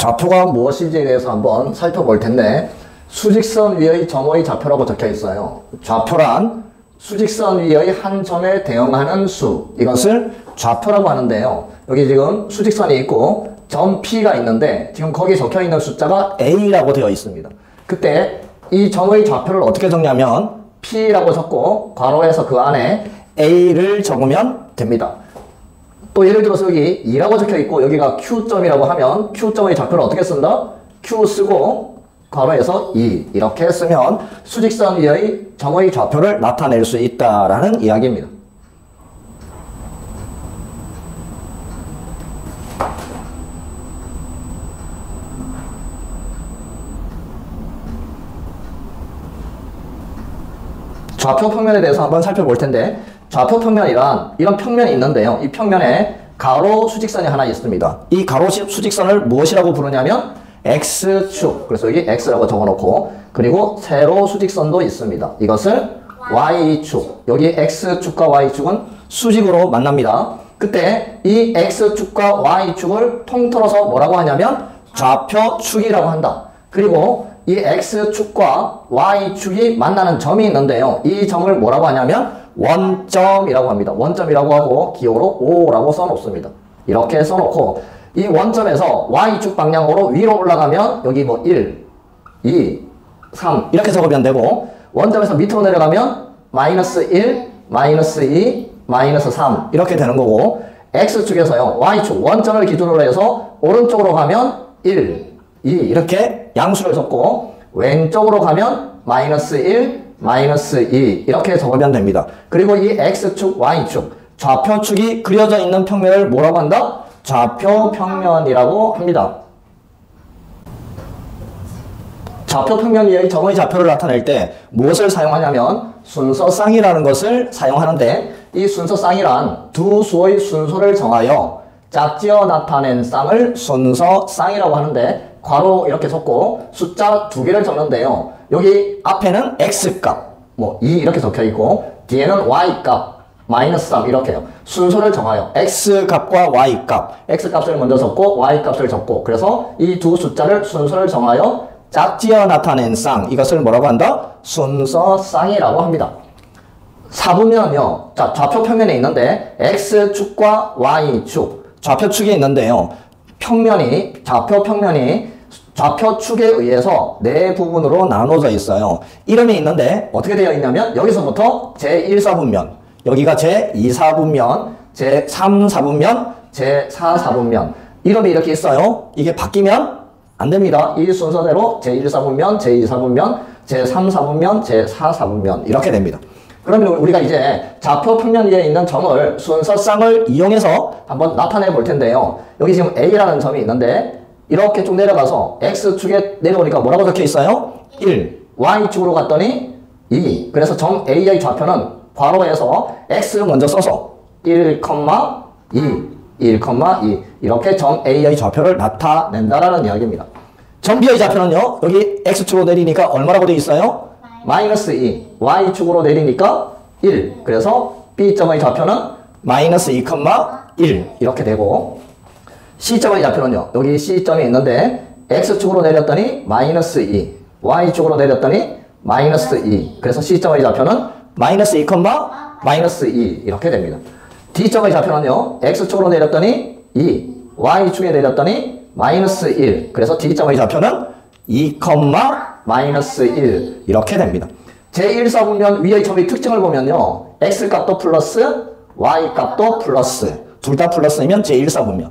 좌표가 무엇인지에 대해서 한번 살펴볼 텐데 수직선 위의 점의 좌표라고 적혀 있어요. 좌표란 수직선 위의 한 점에 대응하는 수, 이것을 좌표라고 하는데요. 여기 지금 수직선이 있고 점 P가 있는데 지금 거기에 적혀 있는 숫자가 A라고 되어 있습니다. 그때 이 점의 좌표를 어떻게 적냐면 P라고 적고 괄호에서 그 안에 A를 적으면 됩니다. 또 예를 들어서 여기 2라고 적혀 있고 여기가 Q점이라고 하면 Q점의 좌표를 어떻게 쓴다? Q 쓰고 괄호에서 2 이렇게 쓰면 수직선 위의 점의 좌표를 나타낼 수 있다라는 이야기입니다. 좌표 평면에 대해서 한번 살펴볼 텐데 좌표 평면이란 이런 평면이 있는데요. 이 평면에 가로 수직선이 하나 있습니다. 이 가로 수직선을 무엇이라고 부르냐면 X축, 그래서 여기 X라고 적어놓고 그리고 세로 수직선도 있습니다. 이것을 Y축, 여기 X축과 Y축은 수직으로 만납니다. 그때 이 X축과 Y축을 통틀어서 뭐라고 하냐면 좌표축이라고 한다. 그리고 이 X축과 Y축이 만나는 점이 있는데요. 이 점을 뭐라고 하냐면 원점이라고 합니다. 원점이라고 하고 기호로 5라고 써놓습니다. 이렇게 써놓고 이 원점에서 Y축 방향으로 위로 올라가면 여기 뭐 1, 2, 3 이렇게 적으면 되고 원점에서 밑으로 내려가면 마이너스 1, 마이너스 2, 마이너스 3 이렇게 되는 거고 X축에서요. Y축 원점을 기준으로 해서 오른쪽으로 가면 1, 2 이렇게 양수를 적고 왼쪽으로 가면 마이너스 1, 마이너스 2 이렇게 적으면 됩니다. 그리고 이 X축, Y축, 좌표축이 그려져 있는 평면을 뭐라고 한다? 좌표 평면이라고 합니다. 좌표 평면 위의 점의 좌표를 나타낼 때 무엇을 사용하냐면 순서쌍이라는 것을 사용하는데 이 순서쌍이란 두 수의 순서를 정하여 짝지어 나타낸 쌍을 순서쌍이라고 하는데 괄호 이렇게 적고 숫자 2개를 적는데요. 여기 앞에는 X값, 뭐 2 이렇게 적혀 있고 뒤에는 Y값, 마이너스 3 이렇게요. 순서를 정하여 X값과 Y값, X값을 먼저 적고 Y값을 적고 그래서 이 두 숫자를 순서를 정하여 짝지어 나타낸 쌍, 이것을 뭐라고 한다? 순서쌍이라고 합니다. 사분면은요, 자, 좌표 평면에 있는데 X축과 Y축, 좌표축이 있는데요. 좌표 평면이 좌표축에 의해서 네 부분으로 나눠져 있어요. 이름이 있는데 어떻게 되어 있냐면 여기서부터 제1사분면, 여기가 제2사분면, 제3사분면, 제4사분면 이름이 이렇게 있어요. 이게 바뀌면 안 됩니다. 이 순서대로 제1사분면, 제2사분면, 제3사분면, 제4사분면 이렇게 됩니다. 그러면 우리가 이제 좌표 평면 위에 있는 점을 순서쌍을 이용해서 한번 나타내 볼 텐데요. 여기 지금 A라는 점이 있는데 이렇게 쭉 내려가서 X축에 내려오니까 뭐라고 적혀 있어요? 1. Y축으로 갔더니 2. 그래서 점 A의 좌표는 괄호에서 X를 먼저 써서 1, 2, 1, 2 이렇게 점 A의 좌표를 나타낸다라는 이야기입니다. 점 B의 좌표는요. 여기 X축으로 내리니까 얼마라고 되어 있어요? 마이너스 2. Y축으로 내리니까 1. 그래서 B점의 좌표는 마이너스 2, 1 이렇게 되고 C점의 좌표는요. 여기 C점이 있는데 X축으로 내렸더니 마이너스 2. Y축으로 내렸더니 마이너스 2. 그래서 C점의 좌표는 마이너스 2, 마이너스 2 이렇게 됩니다. D점의 좌표는요. X축으로 내렸더니 2. Y축에 내렸더니 마이너스 1. 그래서 D점의 좌표는 2, 마이너스 1 이렇게 됩니다. 제1사분면 위의 점의 특징을 보면요. X값도 플러스 Y값도 플러스 둘 다 플러스이면 제1사분면.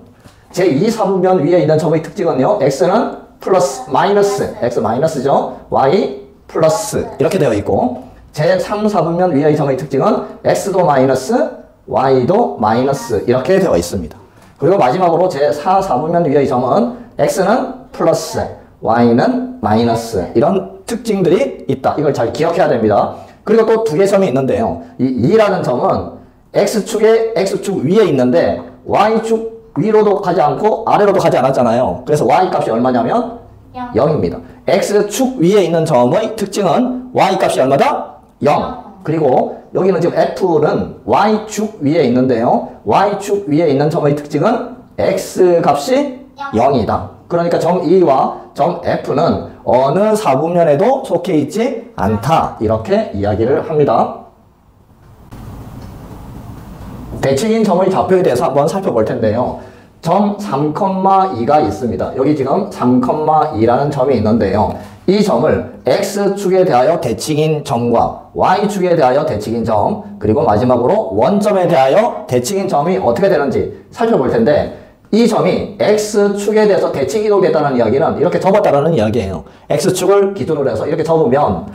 제2사분면 위에 있는 점의 특징은요. X는 플러스 마이너스 X 마이너스죠. Y 플러스 이렇게 되어 있고 제3사분면 위의 점의 특징은 X도 마이너스 Y도 마이너스 이렇게 되어 있습니다. 그리고 마지막으로 제4사분면 위의 점은 X는 플러스 Y는 마이너스 이런 특징들이 있다. 이걸 잘 기억해야 됩니다. 그리고 또 두 개의 점이 있는데요. 이 2라는 점은 X축에 X축 위에 있는데 Y축 위로도 가지 않고 아래로도 가지 않았잖아요. 그래서 Y값이 얼마냐면 0입니다. X축 위에 있는 점의 특징은 Y값이 얼마다? 0. 그리고 여기는 지금 F는 Y축 위에 있는데요. Y축 위에 있는 점의 특징은 X값이 0이다. 그러니까 점 E와 점 F는 어느 사분면에도 속해 있지 않다. 이렇게 이야기를 합니다. 대칭인 점의 좌표에 대해서 한번 살펴볼 텐데요. 점 3,2가 있습니다. 여기 지금 3,2라는 점이 있는데요. 이 점을 X축에 대하여 대칭인 점과 Y축에 대하여 대칭인 점, 그리고 마지막으로 원점에 대하여 대칭인 점이 어떻게 되는지 살펴볼 텐데, 이 점이 X축에 대해서 대칭 이동됐다는 이야기는 이렇게 접었다는 이야기예요. X축을 기준으로 해서 이렇게 접으면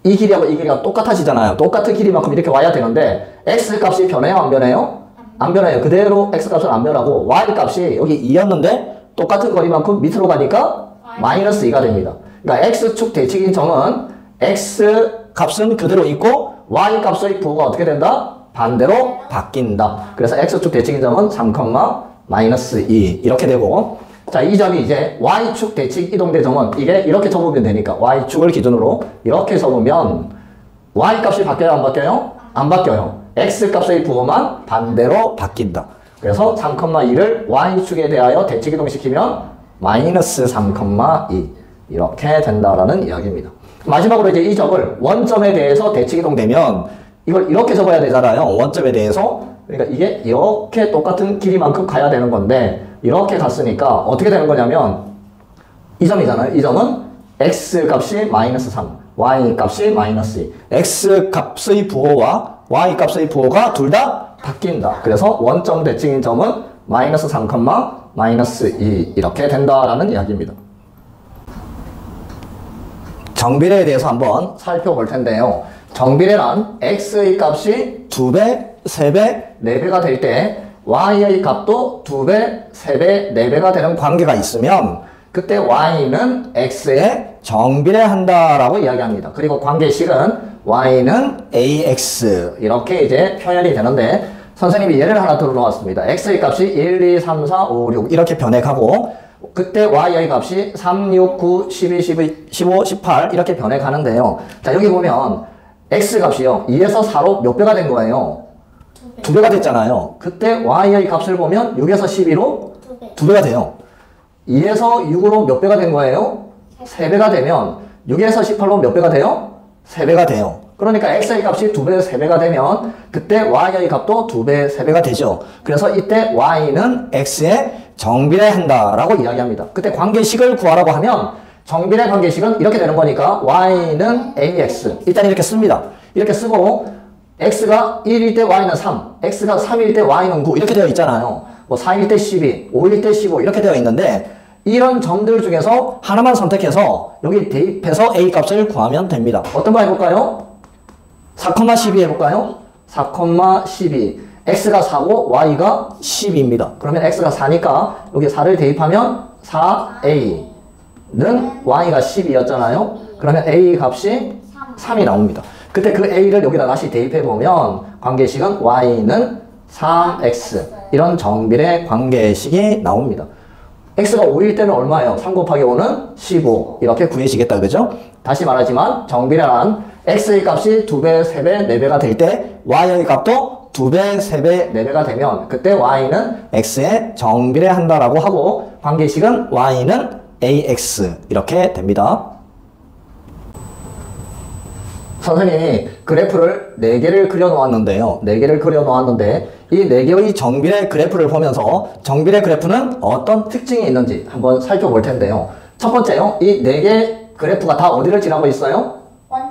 이 길이하고 이 길이가 똑같아지잖아요. 똑같은 길이만큼 이렇게 와야 되는데 X값이 변해요? 안 변해요? 안 변해요. 그대로 X값은 안 변하고 Y값이 여기 2였는데 똑같은 거리만큼 밑으로 가니까 마이너스 2가 됩니다. 그러니까 X축 대칭인 점은 X값은 그대로 있고 Y값의 부호가 어떻게 된다? 반대로 바뀐다. 그래서 X축 대칭인 점은 3,-2 이렇게 되고, 자, 이 점이 이제 Y축 대칭 이동대 점은 이게 이렇게 접으면 되니까 Y축을 기준으로 이렇게 접으면 Y값이 바뀌어요? 안 바뀌어요? 안 바뀌어요. X값의 부호만 반대로 바뀐다. 그래서 3,2를 Y축에 대하여 대칭 이동시키면 마이너스 3,2 이렇게 된다라는 이야기입니다. 마지막으로 이제 이 점을 원점에 대해서 대칭 이동되면 이걸 이렇게 접어야 되잖아요. 원점에 대해서. 그러니까 이게 이렇게 똑같은 길이만큼 가야 되는 건데 이렇게 갔으니까 어떻게 되는 거냐면 이 점이잖아요. 이 점은 X값이 마이너스 3, Y값이 마이너스 2. X값의 부호와 Y값의 부호가 둘 다 바뀐다. 그래서 원점 대칭인 점은 마이너스 3, 마이너스 2 이렇게 된다라는 이야기입니다. 정비례에 대해서 한번 살펴볼 텐데요. 정비례란 X의 값이 2배, 3배, 4배가 될 때 Y의 값도 2배, 3배, 4배가 되는 관계가 있으면 그때 Y는 X에 정비례한다라고 이야기합니다. 그리고 관계식은 Y는 AX 이렇게 이제 표현이 되는데 선생님이 예를 하나 들어놓았습니다. X의 값이 1, 2, 3, 4, 5, 6 이렇게 변해가고 그때 Y의 값이 3, 6, 9, 12, 15, 18 이렇게 변해가는데요. 자, 여기 보면 X값이요 2에서 4로 몇 배가 된 거예요? 2배가 됐잖아요. 그때 Y의 값을 보면 6에서 12로 2배가 돼요. 2에서 6으로 몇 배가 된 거예요? 3배가 되면 6에서 18로 몇 배가 돼요? 3배가 돼요. 그러니까 X의 값이 2배, 3배가 되면 그때 Y의 값도 2배, 3배가 되죠. 그래서 이때 Y는 X에 정비례한다라고 이야기합니다. 그때 관계식을 구하라고 하면 정비례 관계식은 이렇게 되는 거니까 Y는 AX 일단 이렇게 씁니다. 이렇게 쓰고 X가 1일 때 Y는 3, X가 3일 때 Y는 9 이렇게 되어 있잖아요. 뭐 4일 때 12, 5일 때 15 이렇게 되어 있는데 이런 점들 중에서 하나만 선택해서 여기 대입해서 A 값을 구하면 됩니다. 어떤 거 해볼까요? 4,12 해볼까요? 4,12 X가 4고 Y가 12입니다. 그러면 X가 4니까 여기 4를 대입하면 4A 는 Y가 12였잖아요. 그러면 A 값이 3이 나옵니다. 그때 그 A를 여기다 다시 대입해보면 관계식은 Y는 3X 이런 정비례 관계식이 나옵니다. X가 5일 때는 얼마예요? 3 곱하기 5는 15 이렇게 구해지겠다 그죠? 다시 말하지만 정비례란 X의 값이 2배, 3배, 4배가 될 때 Y의 값도 2배, 3배, 4배가 되면 그때 Y는 X에 정비례한다라고 하고 관계식은 Y는 AX 이렇게 됩니다. 선생님이 그래프를 4개를 그려놓았는데요. 4개를 그려놓았는데 이 4개의 정비례 그래프를 보면서 정비례 그래프는 어떤 특징이 있는지 한번 살펴볼 텐데요. 첫 번째요. 이 4개 그래프가 다 어디를 지나고 있어요?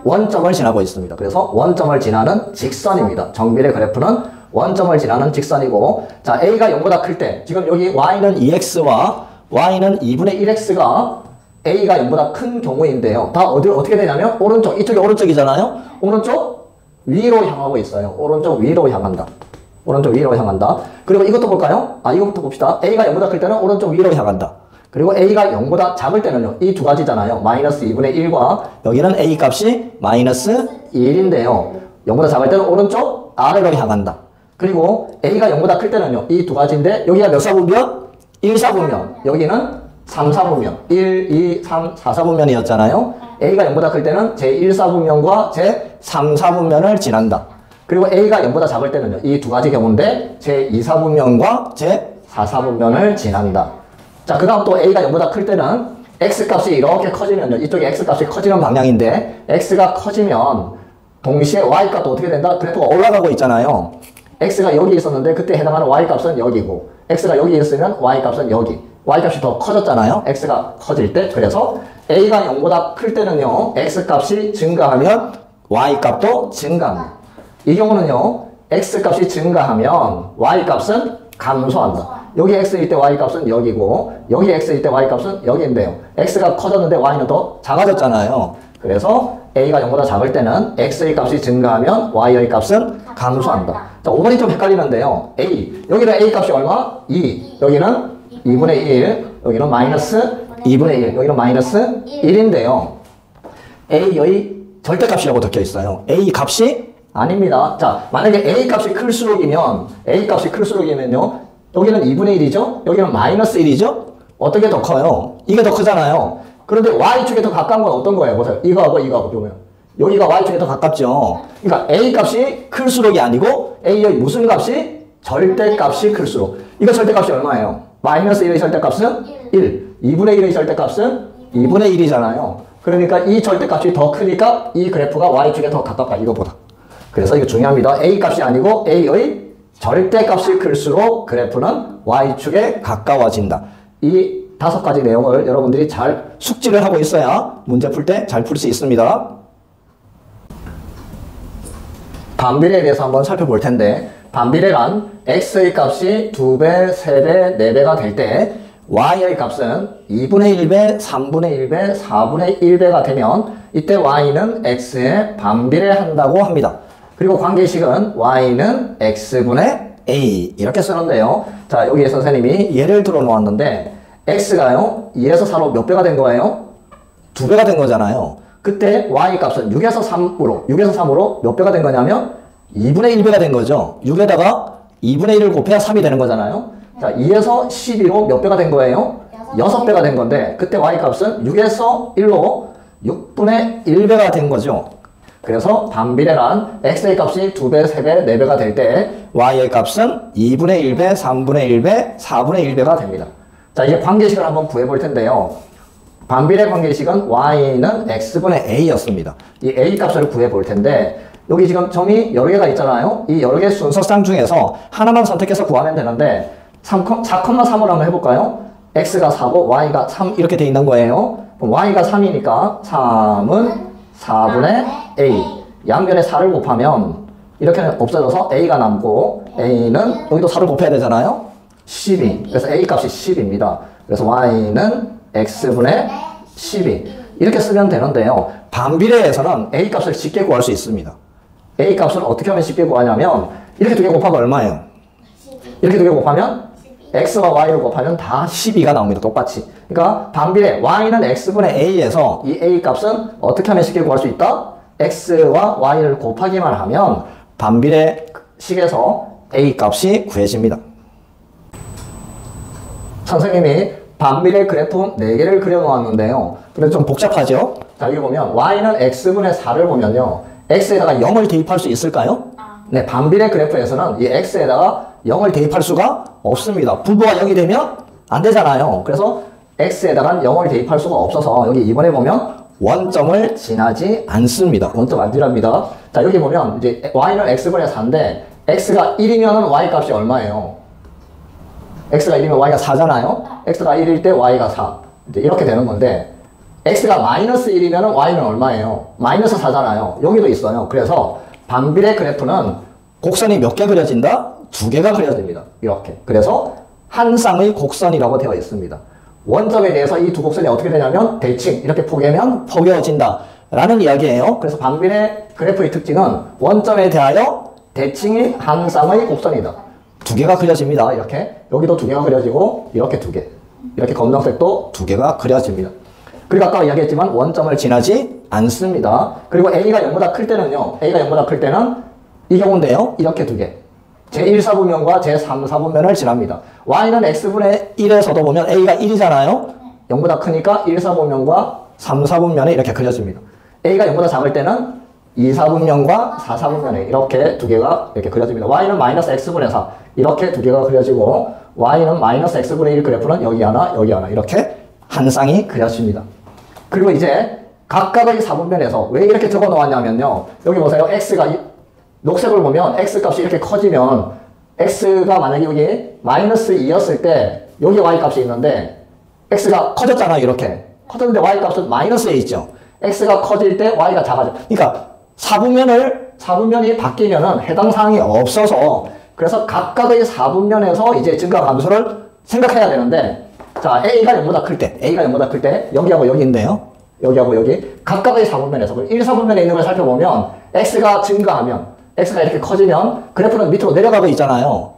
원점을 지나고 있습니다. 그래서 원점을 지나는 직선입니다. 정비례 그래프는 원점을 지나는 직선이고 자 A가 0보다 클 때 지금 여기 Y는 2X와 Y는 2분의 1X가 A가 0보다 큰 경우인데요. 다 어떻게 되냐면 오른쪽, 이쪽이 오른쪽이잖아요. 오른쪽 위로 향하고 있어요. 오른쪽 위로 향한다. 오른쪽 위로 향한다. 그리고 이것도 볼까요? 이것부터 봅시다. A가 0보다 클 때는 오른쪽 위로 향한다. 그리고 A가 0보다 작을 때는요. 이 두 가지잖아요. 마이너스 2분의 1과 여기는 A 값이 마이너스 1인데요. 0보다 작을 때는 오른쪽 아래로 향한다. 그리고 A가 0보다 클 때는요. 이 두 가지인데 여기가 몇 사분면? 1사분면, 여기는 3사분면, 1, 2, 3, 4사분면이었잖아요. A가 0보다 클 때는 제1사분면과 제3사분면을 지난다. 그리고 A가 0보다 작을 때는요. 이 두 가지 경우인데 제2사분면과 제4사분면을 지난다. 자, 그 다음 또 a가 0보다 클 때는 x값이 이렇게 커지면요. 이쪽에 x값이 커지는 방향인데 x가 커지면 동시에 y값도 어떻게 된다? 그래프가 올라가고 있잖아요. x가 여기 있었는데 그때 해당하는 y값은 여기고 x가 여기 있으면 y값은 여기. y값이 더 커졌잖아요. x가 커질 때. 그래서 a가 0보다 클 때는요. x값이 증가하면 y값도 증가합니다. 이 경우는요. x값이 증가하면 y값은 감소한다. 여기 x일 때 y값은 여기고 여기 x일 때 y값은 여기인데요. x가 커졌는데 y는 더 작아졌잖아요. 그래서 a가 0보다 작을 때는 x의 값이 증가하면 y의 값은 감소한다. 자, 5번이 좀 헷갈리는데요. a, 여기는 a 값이 얼마? 2. 여기는 2분의 1, 여기는 마이너스 2분의 1, 여기는 마이너스 1인데요. a의 절대값이라고 적혀 있어요. a 값이 아닙니다. 자, 만약에 a 값이 클수록이면요. 여기는 2분의 1이죠? 여기는 마이너스 1이죠? 어떻게 더 커요? 이게 더 크잖아요. 그런데 y축에 더 가까운 건 어떤 거예요? 보세요. 이거하고 보면. 여기가 y축에 더 가깝죠? 그러니까 a 값이 클수록이 아니고 a의 무슨 값이? 절대값이 클수록. 이거 절대값이 얼마예요? 마이너스 1의 절대값은 1. 2분의 1의 절대값은 2분의 1이잖아요. 그러니까 이 절대값이 더 크니까 이 그래프가 y축에 더 가깝다. 이거보다. 그래서 이거 중요합니다. a 값이 아니고 a의 절대값이 클수록 그래프는 y축에 가까워진다. 이 5가지 내용을 여러분들이 잘 숙지를 하고 있어야 문제 풀 때 잘 풀 수 있습니다. 반비례에 대해서 한번 살펴볼 텐데, 반비례란 x의 값이 2배, 3배, 4배가 될 때 y의 값은 2분의 1배, 3분의 1배, 4분의 1배가 되면 이때 y는 x에 반비례한다고 합니다. 그리고 관계식은 y는 x분의 a 이렇게 쓰는데요. 자, 여기 선생님이 예를 들어 놓았는데 x가요 2에서 4로 몇 배가 된 거예요? 2배가 된 거잖아요. 그때 y 값은 6에서 3으로 몇 배가 된 거냐면 2분의 1배가 된 거죠. 6에다가 2분의 1을 곱해야 3이 되는 거잖아요. 자, 2에서 12로 몇 배가 된 거예요? 6배가 된 건데 그때 y 값은 6에서 1로 6분의 1배가 된 거죠. 그래서 반비례란 x의 값이 2배, 3배, 4배가 될 때 y의 값은 2분의 1배, 3분의 1배, 4분의 1배가 됩니다. 자, 이제 관계식을 한번 구해볼 텐데요. 반비례 관계식은 y는 x분의 a였습니다. 이 a 값을 구해볼 텐데 여기 지금 점이 여러 개가 있잖아요. 이 여러 개 순서상 중에서 하나만 선택해서 구하면 되는데 4,3으로 한번 해볼까요? x가 4고 y가 3 이렇게 돼 있는 거예요. 그럼 y가 3이니까 3은 4분의 a. 양변에 4를 곱하면 이렇게는 없어져서 a가 남고 a는 여기도 4를 곱해야 되잖아요. 12. 그래서 a 값이 10입니다. 그래서 y는 x분의 12. 이렇게 쓰면 되는데요. 반비례에서는 a 값을 쉽게 구할 수 있습니다. a 값을 어떻게 하면 쉽게 구하냐면 이렇게 두 개 곱하면 얼마예요? 이렇게 두 개 곱하면 x와 y를 곱하면 다 12가 나옵니다. 똑같이. 그러니까 반비례 y는 x분의 a에서 이 a 값은 어떻게 하면 쉽게 구할 수 있다? x와 y를 곱하기만 하면 반비례식에서 a 값이 구해집니다. 선생님이 반비례 그래프 4개를 그려놓았는데요. 근데 좀 복잡하죠? 자, 여기 보면 y는 x분의 4를 보면요. x에다가 0을 대입할 수 있을까요? 네, 반비례 그래프에서는 이 x에다가 0을 대입할 수가 없습니다. 분모가 0이 되면 안 되잖아요. 그래서 x에다가 0을 대입할 수가 없어서 여기 이번에 보면 원점을 지나지 않습니다. 원점 안 지납니다. 자, 여기 보면 이제 y는 x분의 4인데 x가 1이면 y 값이 얼마예요? x가 1이면 y가 4잖아요. x가 1일 때 y가 4. 이제 이렇게 되는 건데 x가 마이너스 1이면 y는 얼마예요? 마이너스 4잖아요. 여기도 있어요. 그래서 반비례 그래프는 곡선이 몇 개 그려진다? 2개가 그려집니다. 이렇게. 그래서 한 쌍의 곡선이라고 되어 있습니다. 원점에 대해서 이 두 곡선이 어떻게 되냐면 대칭 이렇게 포개면 포개어진다 라는 이야기예요. 그래서 반비례 그래프의 특징은 원점에 대하여 대칭이 한 쌍의 곡선이다. 2개가 그려집니다. 이렇게. 여기도 2개가 그려지고 이렇게 2개. 이렇게 검정색도 2개가 그려집니다. 그리고 아까 이야기했지만 원점을 지나지 않습니다. 그리고 a가 0보다 클 때는요. a가 0보다 클 때는 이 경우인데요. 이렇게 2개. 제1사분면과 제3사분면을 지납니다. y는 x분의 1에서도 보면 a가 1이잖아요. 0보다 크니까 1사분면과 3사분면에 이렇게 그려집니다. a가 0보다 작을 때는 2사분면과 4사분면에 이렇게 2개가 이렇게 그려집니다. y는 마이너스 x분의 4 이렇게 2개가 그려지고 y는 마이너스 x분의 1 그래프는 여기 하나, 여기 하나 이렇게 한 쌍이 그려집니다. 그리고 이제 각각의 4분면에서 왜 이렇게 적어 놓았냐면요. 여기 보세요. x가 녹색을 보면 x 값이 이렇게 커지면 x가 만약에 여기 마이너스 2였을 때 여기 y 값이 있는데 x가 커졌잖아요. 이렇게 커졌는데 y 값은 마이너스에 있죠. x가 커질 때 y가 작아져. 그러니까 4분면이 바뀌면은 해당 사항이 없어서 그래서 각각의 4분면에서 이제 증가 감소를 생각해야 되는데 자 a가 0보다 클 때 여기하고 여기인데요. 여기하고 여기 각각의 4분면에서 1, 4분면에 있는 걸 살펴보면 x가 증가하면 x가 이렇게 커지면 그래프는 밑으로 내려가고 있잖아요.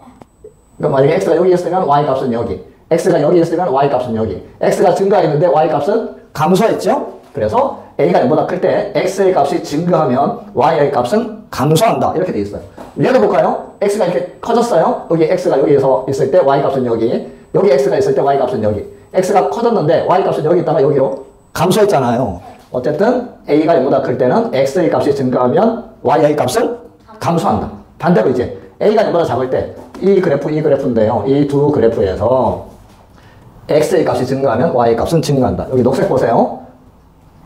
그러니까 만약에 x가 여기 있으면 y 값은 여기, x가 여기 있으면 y 값은 여기, x가 증가했는데 y 값은 감소했죠. 그래서 a가 0보다 클 때 x의 값이 증가하면 y의 값은 감소한다 이렇게 돼 있어요. 예를 볼까요? x가 이렇게 커졌어요. 여기 x가 여기에서 있을 때 y 값은 여기, 여기 x가 있을 때 y 값은 여기. x가 커졌는데 y 값은 여기 있다가 여기로 감소했잖아요. 어쨌든 a가 0보다 클 때는 x의 값이 증가하면 y의 값은 감소한다. 반대로 이제 a가 0보다 작을 때 이 그래프인데요. 이 두 그래프에서 x의 값이 증가하면 y의 값은 증가한다. 여기 녹색 보세요.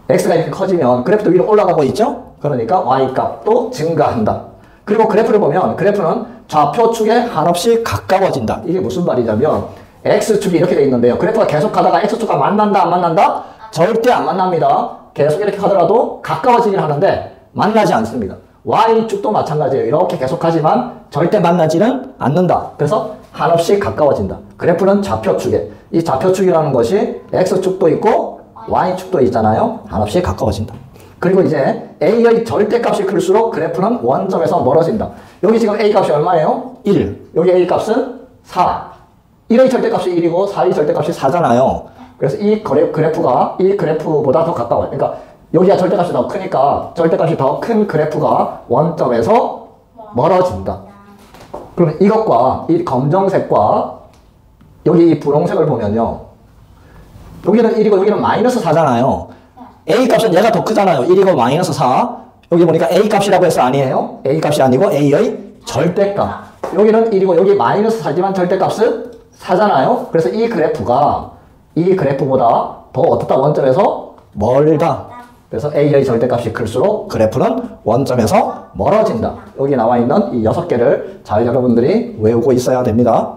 x가 이렇게 커지면 그래프도 위로 올라가고 있죠? 그러니까 y 값도 증가한다. 그리고 그래프를 보면 그래프는 좌표축에 한없이 가까워진다. 이게 무슨 말이냐면 x축이 이렇게 돼 있는데요. 그래프가 계속 가다가 x축과 만난다 안 만난다? 절대 안 만납니다. 계속 이렇게 하더라도 가까워지긴 하는데 만나지 않습니다. y축도 마찬가지예요. 이렇게 계속 하지만 절대 만나지는 않는다. 그래서 한없이 가까워진다. 그래프는 좌표축에 이 좌표축이라는 것이 x축도 있고 y축도 있잖아요. 한없이 가까워진다. 그리고 이제 a의 절대값이 클수록 그래프는 원점에서 멀어진다. 여기 지금 a 값이 얼마예요? 1. 여기 a 값은 4. 1의 절대값이 1이고 4의 절대값이 4잖아요. 그래서 이 그래프가 이 그래프보다 더 가까워요. 그러니까 여기가 절대값이 더 크니까 절대값이 더 큰 그래프가 원점에서 멀어진다. 그러면 이것과 이 검정색과 여기 이 분홍색을 보면요. 여기는 1이고 여기는 마이너스 4잖아요. a 값은 얘가 더 크잖아요. 1이고 마이너스 4. 여기 보니까 a 값이라고 해서 아니에요. a 값이 아니고 a의 절대값. 여기는 1이고 여기 마이너스 4지만 절대값은 4잖아요. 그래서 이 그래프가 이 그래프보다 더 어떻다 원점에서 멀다. 그래서 a의 절대값이 클수록 그래프는 원점에서 멀어진다. 여기 나와 있는 이 6개를 잘 여러분들이 외우고 있어야 됩니다.